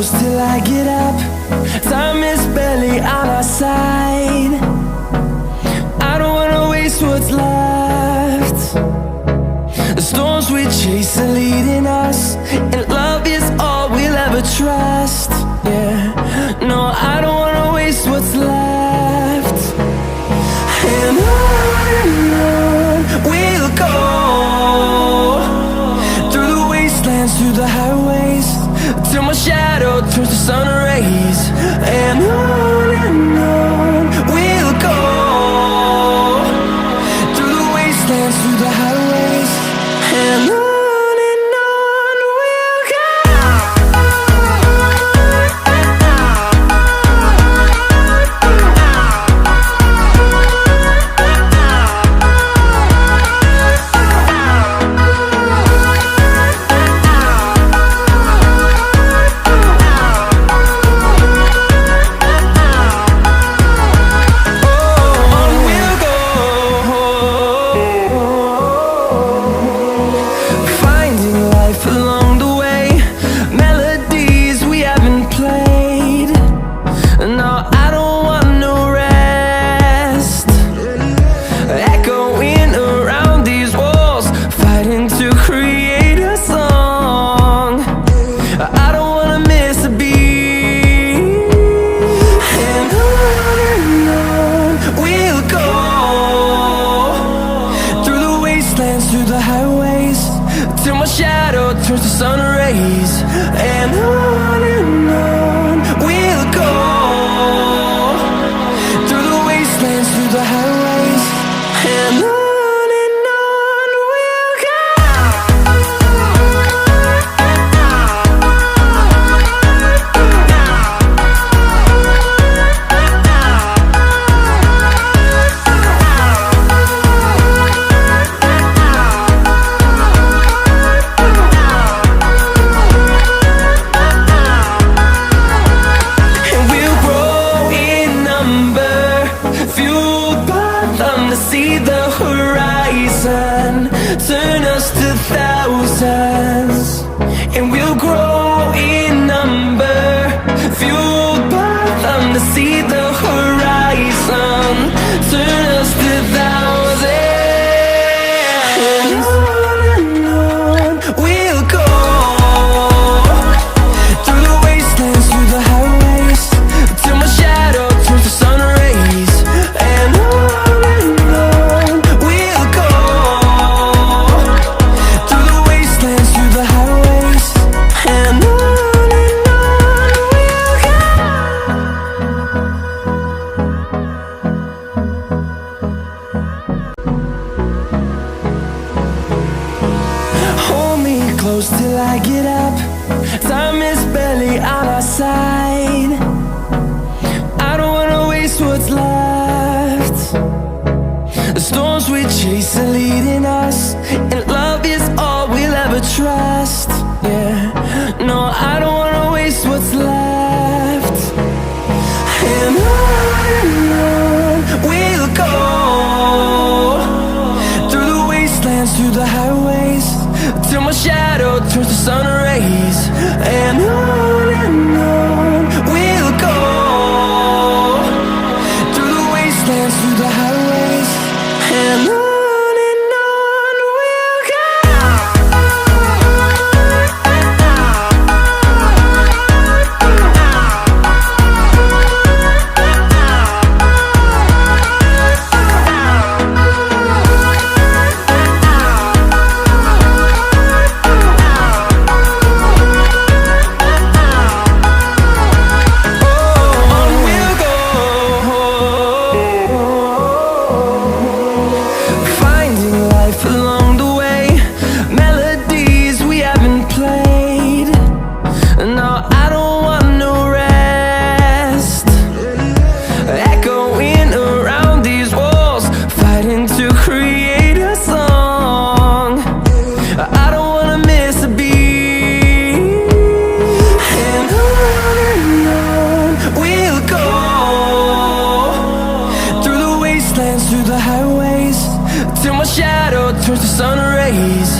close till I get up. Time is barely on our side. I don't wanna waste what's left. The storms we chase are leading us, and love is all we'll ever trust. Yeah, no, I don't wanna waste what's left. And on we'll go, through the wastelands, through the highways, till my shadow turns to sun rays. And on we'll go, through the wastelands, through the highways, and on we'll go. Through the highways, till my shadow turns to sun rays. And on we'll go, through the wastelands, through the highways, and on we'll go. See the horizon, turn us to thousands, and we'll grow in number, fueled by them. To see the horizon, turn us to thousands, and on we'll go, through the wastelands, through the highways, till my shadow turns to sun rays. And close till I get up. Time is barely on our side. I don't wanna waste what's left. The storms we chase are leading us, and love is all we'll ever trust. Yeah, no, I don't wanna waste what's left. And on we'll go, through the wastelands, through the highways, till my shadow turns to sun rays. And on we'll go, through the wastelands, through the highways, and on we'll go. Through the highways, till my shadow turns to sun rays.